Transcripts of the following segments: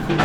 नमस्कार,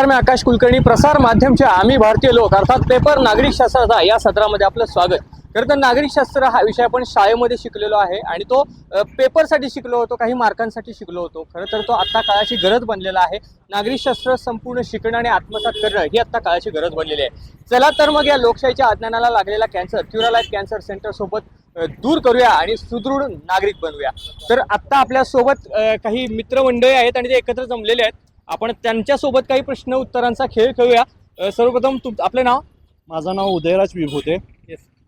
मी आकाश कुलकर्णी. प्रसार माध्यमच्या आम्ही भारतीय लोक अर्थात पेपर नागरिक शास्त्राचा या सत्रामध्ये आपलं स्वागत. खरं तर नागरिक शास्त्र हा विषय आपण शाळेमध्ये शिकलेलो आहे आणि तो पेपरसाठी शिकलो होतो, काही मार्कांसाठी शिकलो होतो. खरं तर तो आत्ता काळाची गरज बनलेला आहे. नागरिक शास्त्र संपूर्ण शिकणं आणि आत्मसात करणं ही आत्ता काळाची गरज बनलेली आहे. चला तर मग या लोकशाहीच्या अज्ञानाला लागलेला कॅन्सर क्युरालाइफ कॅन्सर सेंटर सोबत दूर करूया आणि सुदृढ नागरिक बनवूया. तर आत्ता आपल्या सोबत काही मित्रमंडळी आहेत आणि ते एकत्र जमलेले आहेत. आपण त्यांच्यासोबत काही प्रश्न उत्तरांचा खेळ खेळूया. सर्वप्रथम आपलं नाव? माझं नाव उदयराज विभूते.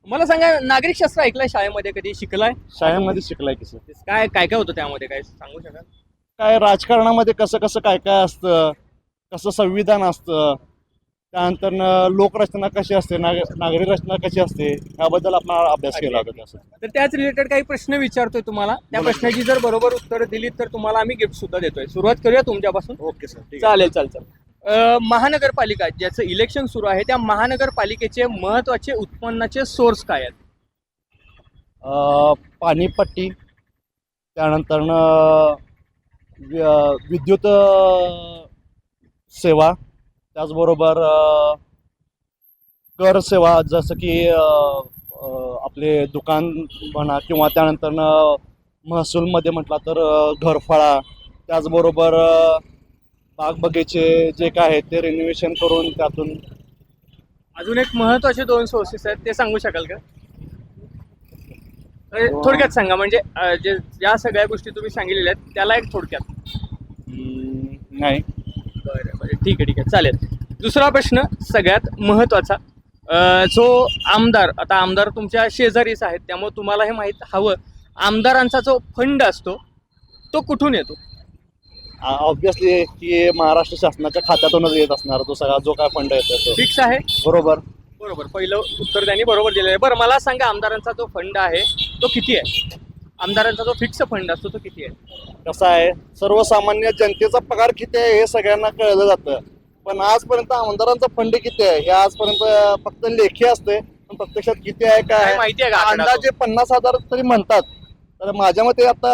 मला सांगा, नागरिक शास्त्र ऐकलंय शाळेमध्ये, कधी शिकलाय? शाळेमध्ये शिकलाय की सर. काय काय काय होतं त्यामध्ये, काय सांगू शकाल? काय राजकारणामध्ये कसं कसं काय काय असतं, कसं संविधान असतं, त्यानंतर लोकरचना कशी असते, नागरिक रचना कशी असते, याबद्दल आपण अभ्यास केला होता. तर त्याच रिलेटेड काही प्रश्न विचारतोय तुम्हाला. त्या प्रश्नाची जर बरोबर उत्तर दिली तर तुम्हाला आम्ही गिफ्ट सुद्धा देतोय. सुरुवात करूया तुमच्यापासून. ओके सर, चालेल. महानगरपालिका ज्याचं इलेक्शन सुरू आहे, त्या महानगरपालिकेचे महत्वाचे उत्पन्नाचे सोर्स काय आहेत? पाणीपट्टी, त्यानंतर विद्युत सेवा, त्याचबरोबर कर सेवा, जसं की आपले दुकान म्हणा, किंवा त्यानंतर महसूलमध्ये म्हटला तर घरफाळा, त्याचबरोबर बाग बगीचे जे काय आहेत ते रिनोव्हेशन करून त्यातून. अजून एक महत्वाचे 2 सोर्सेस आहेत, ते सांगू शकाल का? थोडक्यात सांगा, म्हणजे जे ज्या सगळ्या गोष्टी तुम्ही सांगितलेल्या आहेत त्याला एक थोडक्यात. नाही. बरं, ठीक आहे चालेल. दुसरा प्रश्न सगळ्यात महत्वाचा. जो आमदार, आता आमदार तुमच्या शेजारीच आहेत त्यामुळे तुम्हाला हे माहीत हवं, आमदारांचा जो फंड असतो तो कुठून येतो? ऑब्विसली की महाराष्ट्र शासनाच्या खात्यातूनच येत असणार तो सगळा जो काय फंड येतो. फिक्स आहे? बरोबर. पहिलं उत्तर त्यांनी बरोबर दिलेलं आहे. बरं, मला सांगा, आमदारांचा जो फंड आहे तो किती आहे? आमदारांचा जो फिक्स फंड असतो तो किती आहे? कसं आहे, सर्वसामान्य जनतेचा पगार किती आहे हे सगळ्यांना कळलं जातं, पण आजपर्यंत आमदारांचा फंड किती आहे हे आजपर्यंत फक्त लेखी असते, पण प्रत्यक्षात किती आहे काय माहिती आहे का? अंदाजे 50,000 तरी म्हणतात. तर माझ्या मते आता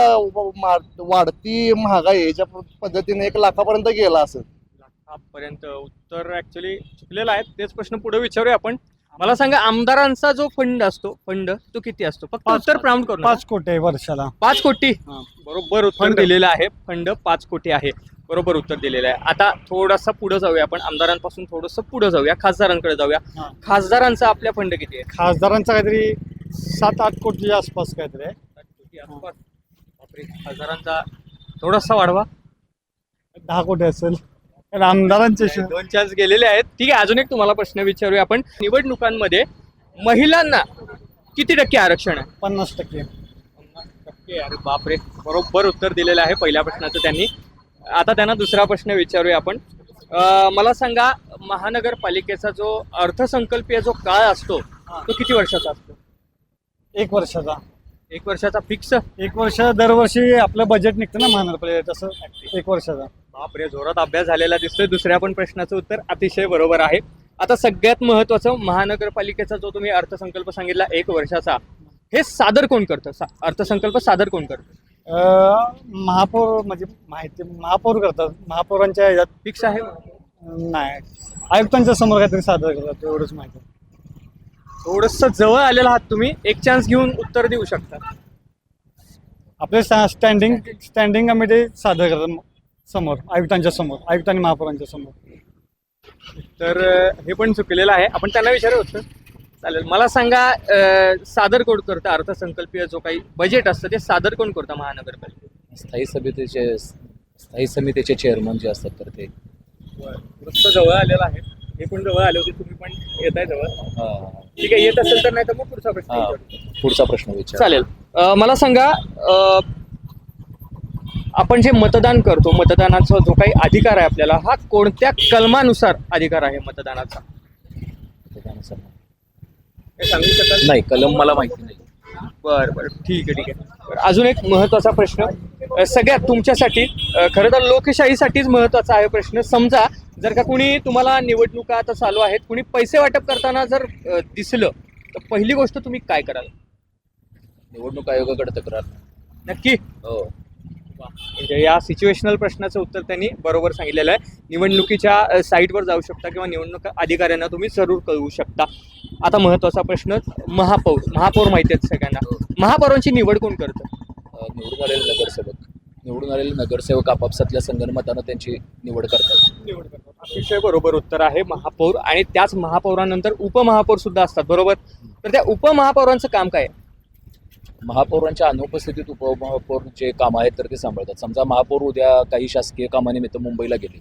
वाढती महागाई याच्या पद्धतीने 1 लाखापर्यंत गेला असेल. लाखापर्यंत उत्तर ऍक्च्युअली चुकलेलं आहे. तेच प्रश्न पुढे विचारूया आपण. मला सांगा, आमदारांचा जो फंड असतो, फंड तो किती असतो? फक्त उत्तर प्राउंड करून. 5 कोटी आहे वर्षाला. 5 कोटी? बरोबर उत्तर दिलेलं आहे. फंड 5 कोटी आहे. बरोबर उत्तर दिलेलं आहे. आता थोडासा पुढे जाऊया आपण, आमदारांपासून थोडंसं पुढे जाऊया, खासदारांकडे जाऊया. खासदारांचा आपल्या फंड किती आहे? खासदारांचा काहीतरी 7-8 कोटीच्या आसपास काहीतरी आहे. 7 कोटी आसपास. बापरे, खासदारांचा थोडासा वाढवा. 10 कोटी असेल. आमदारांचे 2 चान्स गेलेले आहेत. ठीक आहे, अजून एक तुम्हाला प्रश्न विचारूया आपण. निवडणुकांमध्ये महिलांना किती टक्के आरक्षण आहे? 50%. 50%? अरे बापरे, बरोबर उत्तर दिलेलं आहे पहिल्या प्रश्नाचं त्यांनी. आता त्यांना दुसरा प्रश्न विचारूया आपण. मला सांगा, महानगरपालिकेचा जो अर्थसंकल्पीय जो काळ असतो तो किती वर्षाचा असतो? 1 वर्षाचा. 1 वर्षाचा फिक्स? 1 वर्ष दरवर्षी आपलं बजेट निघतं ना महानगरपालिकेचं, तसं 1 वर्षाचा. बापरे, जोरात अभ्यास झालेला दिसतोय. दुसऱ्या पण प्रश्नाचं उत्तर अतिशय बरोबर आहे. आता सगळ्यात महत्वाचं, महानगरपालिकेचा जो तुम्ही अर्थसंकल्प सांगितला 1 वर्षाचा, हे सादर कोण करतं? अर्थसंकल्प सादर कोण करतं? महापौर, म्हणजे माहिती महापौर करतात. महापौरांच्या ह्याच्यात फिक्स आहे? नाही, आयुक्तांच्या समोर काहीतरी सादर करतात, एवढंच माहिती. थोडंसं जवळ आलेला आहात तुम्ही. 1 चान्स घेऊन उत्तर देऊ शकता. आपले स्टँडिंग कमिटी सादर करतात समोर, आयुक्तांच्या समोर, आयुक्त आणि महापौरांच्या समोर. तर हे पण चुकलेलं आहे. आपण त्यांना विचारू होतं. चालेल. मला सांगा, सादर कोण करतं अर्थसंकल्पीय जो काही बजेट असतं ते सादर कोण करतं महानगरपालिकेत? स्थायी समितीचे चेअरमन जे असतात तर ते. नुसतं जवळ आलेलं आहे. हे पण जवळ आले होते, तुम्ही पण येत आहे जवळ. ठीक आहे, येत असेल तर, नाही तर मग पुढचा प्रश्न विचारू. पुढचा प्रश्न विचार. चालेल. मला सांगा, आपण जे मतदान करतो, मतदानाचा जो काही अधिकार आहे आपल्याला, हा कोणत्या कलमानुसार अधिकार आहे मतदानाचा? हे सांगू शकाल? नाही, कलम मला माहिती नाही. बरं, ठीक आहे. अजून एक महत्त्वाचा प्रश्न सगळ्यात तुमच्यासाठी, खरं तर लोकशाहीसाठीच महत्त्वाचा आहे प्रश्न. समजा जर का कुणी तुम्हाला निवडणुका आता चालू आहेत, कुणी पैसे वाटप करताना जर दिसलं तर पहिली गोष्ट तुम्ही काय कराल? निवडणूक आयोगाकडे तक्रार. नक्की. हो. म्हणजे या सिच्युएशनल प्रश्नाचं उत्तर त्यांनी बरोबर सांगितलेलं आहे. निवडणुकीच्या साईटवर जाऊ शकता किंवा निवडणूक अधिकाऱ्यांना तुम्ही जरूर कळवू शकता. आता महत्त्वाचा प्रश्न, महापौर माहिती आहेत सगळ्यांना. महापौरांची निवड कोण करतं? निवडून आलेले नगरसेवक आपापसातल्या संगनमतानं त्यांची निवड करतात. अतिशय बरोबर उत्तर आहे. महापौर आणि त्याच महापौरानंतर उपमहापौर सुद्धा असतात, बरोबर. तर त्या उपमहापौरांचं काम काय आहे? महापौरांच्या अनुपस्थितीत उपमहापौर जे काम आहेत तर ते सांभाळतात. समजा महापौर उद्या काही शासकीय कामानिमित्त मुंबईला गेले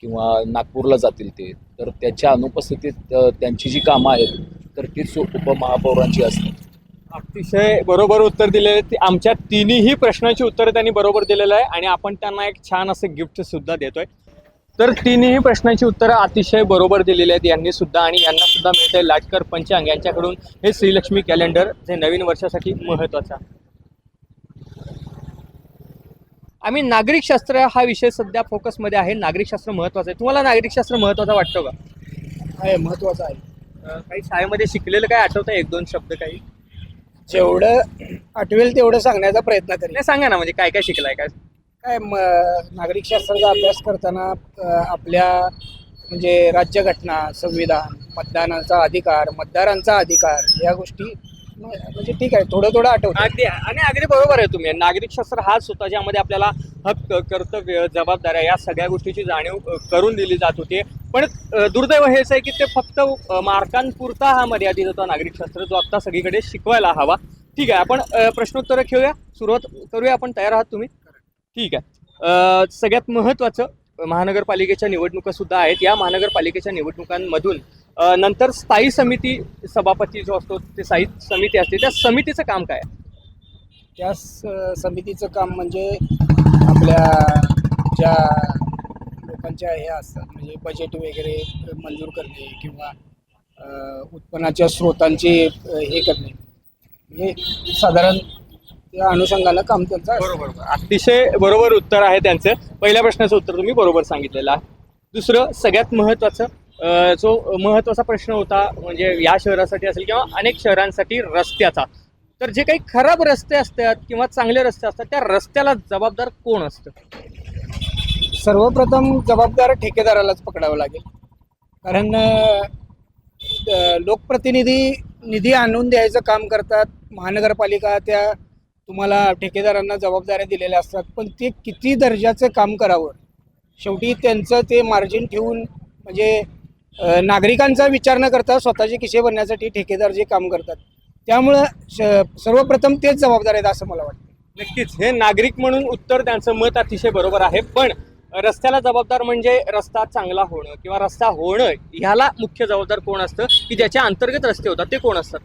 किंवा नागपूरला जातील ते, तर त्याच्या अनुपस्थितीत त्यांची जी कामं आहेत तर तीच उपमहापौरांची असतात. अतिशय बरोबर उत्तर दिलेले. आमच्या तिन्ही प्रश्नांची उत्तरं त्यांनी बरोबर दिलेलं आहे आणि आपण त्यांना एक छान असं गिफ्ट सुद्धा देतोय. तर तिन्ही प्रश्नांची उत्तरं अतिशय बरोबर दिलेली आहेत यांनी सुद्धा, आणि यांना सुद्धा मिळतंय लाटकर पंचांग यांच्याकडून हे श्रीलक्ष्मी कॅलेंडर, जे नवीन वर्षासाठी महत्त्वाचं. आम्ही नागरिकशास्त्र हा विषय सध्या फोकसमध्ये आहे. नागरिकशास्त्र महत्त्वाचं आहे. तुम्हाला नागरिकशास्त्र महत्त्वाचा वाटतो का? आहे, महत्त्वाचं आहे. काही शाळेमध्ये शिकलेलं काय आठवतं? एक दोन शब्द काही जेवढं आठवेल तेवढं सांगण्याचा प्रयत्न करेल. नाही, सांगा ना. म्हणजे काय काय शिकलाय? काय नागरिकशास्त्राचा अभ्यास करताना आपल्या म्हणजे राज्यघटना, संविधान, मतदानाचा अधिकार, मतदारांचा अधिकार, या गोष्टी म्हणजे ठीक आहे, थोडं थोडं आठवतं. अगदी बरोबर आहे तुम्ही. नागरिकशास्त्र हाच होता ज्यामध्ये आपल्याला हक्क, कर्तव्य, जबाबदाऱ्या या सगळ्या गोष्टीची जाणीव करून दिली जात होती. पण दुर्दैव हेच आहे की ते फक्त मार्कांपुरता हा मर्यादित होता नागरिकशास्त्र, जो आता सगळीकडे शिकवायला हवा. ठीक आहे, आपण प्रश्नोत्तर घेऊया, सुरुवात करूया. आपण तयार आहात तुम्ही? ठीक आहे. सगळ्यात महत्त्वाचं, महानगरपालिकेच्या निवडणुका सुद्धा आहेत. या महानगरपालिकेच्या निवडणुकांमधून नंतर स्थायी समिती सभापती जो असतो, ते स्थायी समिती असते, त्या समितीचं काम काय आहे? त्या समितीचं काम म्हणजे आपल्या ज्या लोकांच्या हे असतात, म्हणजे बजेट वगैरे मंजूर करणे किंवा उत्पन्नाच्या स्रोतांची हे करणे, म्हणजे साधारण त्या अनुषंगानं काम त्यांचं असतं. बरोबर. अतिशय बरोबर उत्तर आहे त्यांचं. पहिल्या प्रश्नाचं उत्तर तुम्ही बरोबर सांगितलेलं आहे. दुसरं, सगळ्यात महत्त्वाचं, जो महत्त्वाचा प्रश्न होता म्हणजे या शहरासाठी असेल किंवा अनेक शहरांसाठी, रस्त्याचा. तर जे काही खराब रस्ते असतात किंवा चांगले रस्ते असतात, त्या रस्त्याला जबाबदार कोण असतं? सर्वप्रथम जबाबदार ठेकेदारालाच पकडावं लागेल. कारण लोकप्रतिनिधी निधी आणून द्यायचं काम करतात. महानगरपालिका त्या तुम्हाला ठेकेदारांना जबाबदाऱ्या दिलेल्या असतात, पण ते किती दर्जाचं काम करावं, शेवटी त्यांचं ते मार्जिन ठेवून म्हणजे नागरिकांचा विचार न करता स्वतःचे खिसे भरण्यासाठी ठेकेदार जे काम करतात, त्यामुळं सर्वप्रथम तेच जबाबदार आहेत असं मला वाटतं. नक्कीच, हे नागरिक म्हणून उत्तर, त्यांचं मत अतिशय बरोबर आहे. पण रस्त्याला जबाबदार म्हणजे रस्ता चांगला होणं किंवा रस्ता होणं, ह्याला मुख्य जबाबदार कोण असतं, की ज्याच्या अंतर्गत रस्ते होतात ते कोण असतात?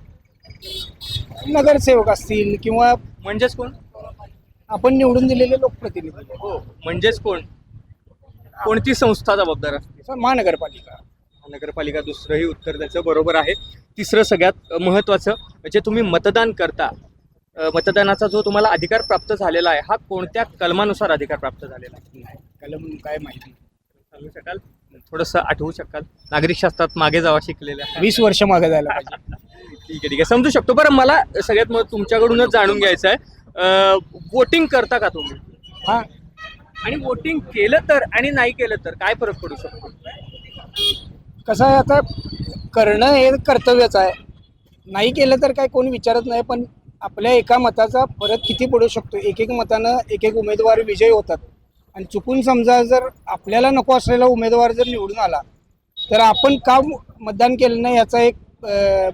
नगरसेवक असतील किंवा म्हणजेच कोण? आपण निवडून दिलेले लोकप्रतिनिधी. हो, म्हणजेच कोण? कोणती संस्था जबाबदार असते? महानगरपालिका. नगरपालिका. दुसरंही उत्तर त्याचं बरोबर आहे. तिसरं, सगळ्यात महत्त्वाचं, जे तुम्ही मतदान करता, मतदानाचा जो तुम्हाला अधिकार प्राप्त झालेला आहे, हा कोणत्या कलमानुसार अधिकार प्राप्त झालेला आहे? कलम काय माहिती सांगू शकाल? थोडंसं आठवू शकाल? नागरिकशास्त्रात मागे जावा शिकलेलं आहे. 20 वर्ष मागे जायला पाहिजे. ठीक आहे, समजू शकतो. बरं, मला सगळ्यात तुमच्याकडूनच जाणून घ्यायचं आहे, वोटिंग करता का तुम्ही? हां. आणि वोटिंग केलं तर आणि नाही केलं तर काय फरक पडू शकतो? कसं आहे, आता करणं हे कर्तव्यच आहे. नाही केलं तर काय कोणी विचारत नाही, पण आपल्या एका मताचा फरक किती पडू शकतो. एक एक मतानं एक एक उमेदवार विजयी होतात, आणि चुकून समजा जर आपल्याला नको असलेला उमेदवार जर निवडून आला तर आपण का मतदान केलं नाही याचा एक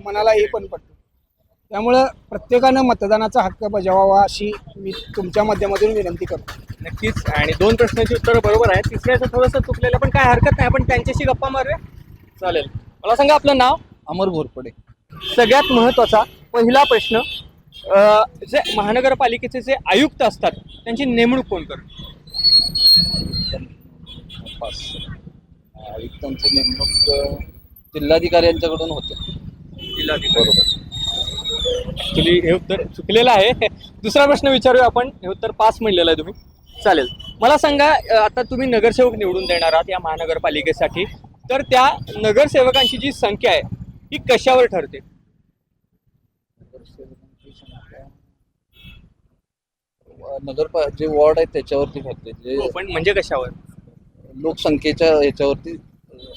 मनाला हे पण पडतं. त्यामुळं प्रत्येकानं मतदानाचा हक्क बजावावा अशी मी तुमच्या माध्यमातून विनंती करतो. नक्कीच. आणि 2 प्रश्नांची उत्तरं बरोबर आहे. तिसऱ्याचं थोडंसं चुकलेलं, पण काय हरकत नाही, आपण त्यांच्याशी गप्पा मारूया. चालेल. मला सांगा आपलं नाव? अमर घोरपडे. सगळ्यात महत्त्वाचा पहिला प्रश्न, जे महानगरपालिकेचे जे आयुक्त असतात त्यांची नेमणूक कोण करतं? आयुक्तांची नेमणूक जिल्हाधिकारी यांच्याकडून होते. जिल्हाधिकारी. बरोबर. ऍक्च्युली हे उत्तर चुकलेलं आहे. दुसरा प्रश्न विचारूया आपण. हे उत्तर पास म्हणलेलं आहे तुम्ही. चालेल. मला सांगा, आता तुम्ही नगरसेवक निवडून देणार आहात या महानगरपालिकेसाठी, तर त्या नगरसेवकांची जी संख्या आहे ही कशावर ठरते? जे वॉर्ड आहेत त्याच्यावरती ठरते, जे पण म्हणजे कशावर? लोकसंख्येच्या ह्याच्यावरती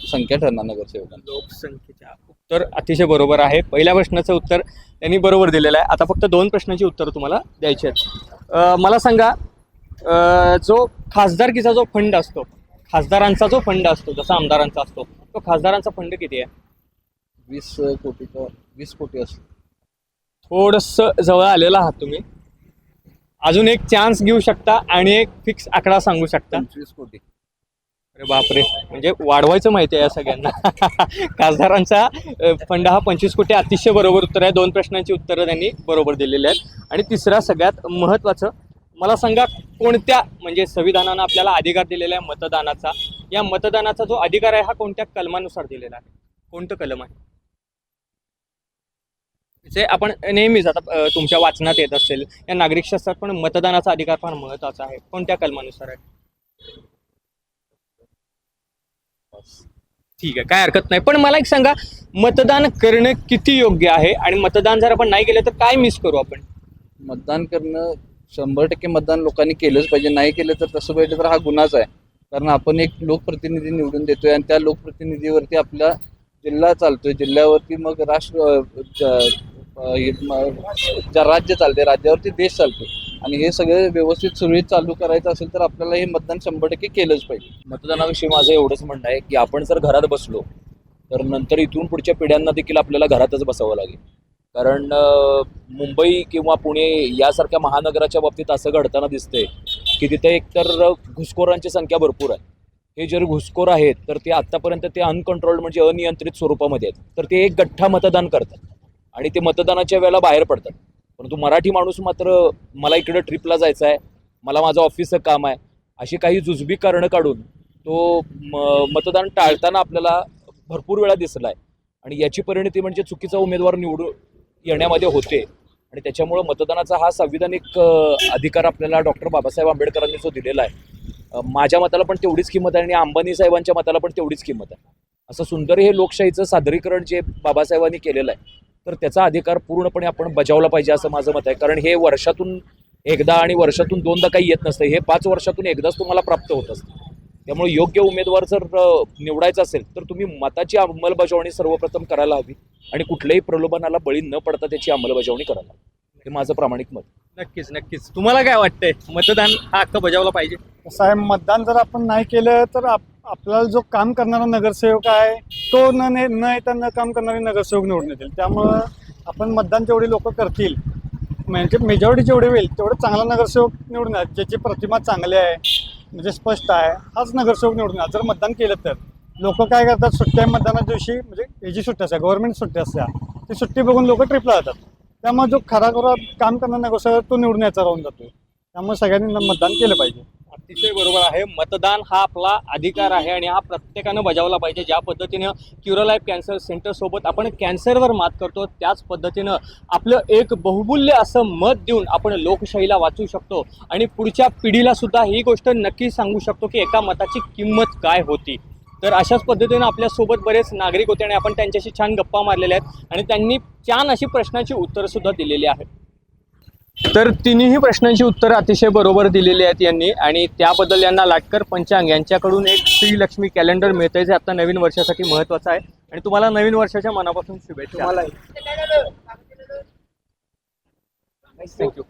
संख्या ठरणार नगरसेवकांची. लोकसंख्येच्या. उत्तर अतिशय बरोबर आहे. पहिल्या प्रश्नाचं उत्तर त्यांनी बरोबर दिलेलं आहे. आता फक्त 2 प्रश्नाची उत्तर तुम्हाला द्यायची आहेत. मला सांगा, जो खासदारकीचा जो फंड असतो, खासदारांचा जो फंड असतो जसा आमदारांचा असतो, तो खासदारांचा फंड किती आहे? 20 कोटी असतो. थोडंसं जवळ आलेला आहात तुम्ही. अजून एक चान्स घेऊ शकता आणि एक फिक्स आकडा सांगू शकता. 25 कोटी. अरे बापरे, म्हणजे वाढवायचं माहिती आहे या सगळ्यांना. खासदारांचा फंड हा 25 कोटी. अतिशय बरोबर उत्तर आहे. 2 प्रश्नांची उत्तरं त्यांनी बरोबर दिलेली आहेत. आणि तिसरा सगळ्यात महत्त्वाचं, मला सांगा, कोणत्या म्हणजे संविधानानं आपल्याला अधिकार दिलेला आहे मतदानाचा, या मतदानाचा जो अधिकार आहे हा कोणत्या कलमानुसार दिलेला आहे? कोणतं कलम आहे? जे आपण नेहमीच आता तुमच्या वाचनात येत असेल, या नागरिक शास्त्रात पण मतदानाचा अधिकार फार महत्त्वाचा आहे. कोणत्या कलमानुसार आहे? ठीक आहे, काय हरकत नाही. पण मला एक सांगा, मतदान करणं किती योग्य आहे आणि मतदान जर आपण नाही केलं तर काय मिस करू आपण? मतदान करणं 100% मतदान लोकांनी केलंच पाहिजे. नाही केलं तर तसं पाहिजे तर हा गुन्हाच आहे. कारण आपण एक लोकप्रतिनिधी निवडून देतोय आणि त्या लोकप्रतिनिधीवरती आपला जिल्हा चालतोय, जिल्ह्यावरती मग राज्य चालते, राज्यावरती देश चालतो. आणि हे सगळं व्यवस्थित सुरळीत चालू करायचं असेल तर आपल्याला हे मतदान 100% केलंच पाहिजे. मतदानाविषयी माझं एवढंच म्हणणं आहे की आपण जर घरात बसलो तर नंतर इथून पुढच्या पिढ्यांना देखील आपल्याला घरातच बसावं लागेल. कारण मुंबई किंवा पुणे यासारख्या महानगराच्या बाबतीत असं घडताना दिसतंय की तिथे एकतर घुसखोरांची संख्या भरपूर आहे. हे जर घुसखोर आहेत तर ते आत्तापर्यंत ते अनकंट्रोल्ड म्हणजे अनियंत्रित स्वरूपामध्ये आहेत, तर ते एक गठ्ठा मतदान करतात आणि ते मतदानाच्या वेळेला बाहेर पडतात. परंतु मराठी माणूस मात्र मला इकडं ट्रिपला जायचं आहे, मला माझं ऑफिसचं काम आहे, अशी काही जुजबी कारणं काढून तो मतदान टाळताना आपल्याला भरपूर वेळा दिसला आहे. आणि याची परिणती म्हणजे चुकीचा उमेदवार निवडून येण्यामध्ये होते. आणि त्याच्यामुळं मतदानाचा हा संविधानिक अधिकार आपल्याला डॉक्टर बाबासाहेब आंबेडकरांनी जो दिलेला आहे, माझ्या मताला पण तेवढीच किंमत आहे आणि अंबानी साहेबांच्या मताला पण तेवढीच किंमत आहे. असं सुंदर हे लोकशाहीचं सादरीकरण जे बाबासाहेबांनी केलेलं आहे, तर त्याचा अधिकार पूर्णपणे आपण बजावला पाहिजे असं माझं मत आहे. कारण हे वर्षातून एकदा आणि वर्षातून 2दा काही येत नसतं, हे 5 वर्षातून एकदाच तुम्हाला प्राप्त होत असतं. त्यामुळे योग्य उमेदवार जर निवडायचा असेल तर तुम्ही मताची अंमलबजावणी सर्वप्रथम करायला हवी आणि कुठल्याही प्रलोभनाला बळी न पडता त्याची अंमलबजावणी करायला हवी. हे माझं प्रामाणिक मत. नक्कीच नक्कीच. तुम्हाला काय वाटतंय, मतदान हा हक्क बजावला पाहिजे? कसं आहे, मतदान जर आपण नाही केलं तर आपल्याला जो काम करणारा नगरसेवक आहे तो न येता न काम करणारे नगरसेवक निवडून येतील. त्यामुळं आपण मतदान जेवढे लोक करतील, म्हणजे मेजॉरिटी जेवढे होईल तेवढं चांगला नगरसेवक निवडून येणार, ज्याची प्रतिमा चांगली आहे, म्हणजे स्पष्ट आहे, हाच नगरसेवक निवडून येणार. जर मतदान केलं तर लोक काय करतात, सुट्ट्या मतदानाच्या दिवशी, म्हणजे हे जी सुट्टी असते, गव्हर्नमेंट सुट्टी असते, ती सुट्टी बघून लोक ट्रिपला जातात. त्यामुळे जो खरा काम करणारा नगरसेवक तो निवडून यायचा राहून जातो. त्यामुळे सगळ्यांनी मतदान केलं पाहिजे. अतिशय बरोबर आहे. मतदान हा आपला अधिकार आहे आणि हा प्रत्येकानं बजावला पाहिजे. ज्या पद्धतीनं क्युरालाईफ कॅन्सर सेंटर सोबत आपण कॅन्सरवर मात करतो, त्याच पद्धतीनं आपलं एक बहुमूल्य असं मत देऊन आपण लोकशाहीला वाचवू शकतो आणि पुढच्या पिढीला सुद्धा ही गोष्ट नक्की सांगू शकतो की एका मताची किंमत काय होती. तर अशाच पद्धतीनं आपल्यासोबत बरेच नागरिक होते आणि आपण त्यांच्याशी छान गप्पा मारलेल्या आहेत आणि त्यांनी छान अशी प्रश्नांची उत्तरंसुद्धा दिलेली आहेत. तर तिन्ही प्रश्नांची उत्तरं अतिशय बरोबर दिलेली आहेत यांनी आणि त्याबद्दल यांना लाटकर पंचांग यांच्याकडून एक श्रीलक्ष्मी कॅलेंडर मिळतंय, जे आता नवीन वर्षासाठी महत्त्वाचं आहे आणि तुम्हाला नवीन वर्षाच्या मनापासून शुभेच्छा. तुम्हाला थँक्यू.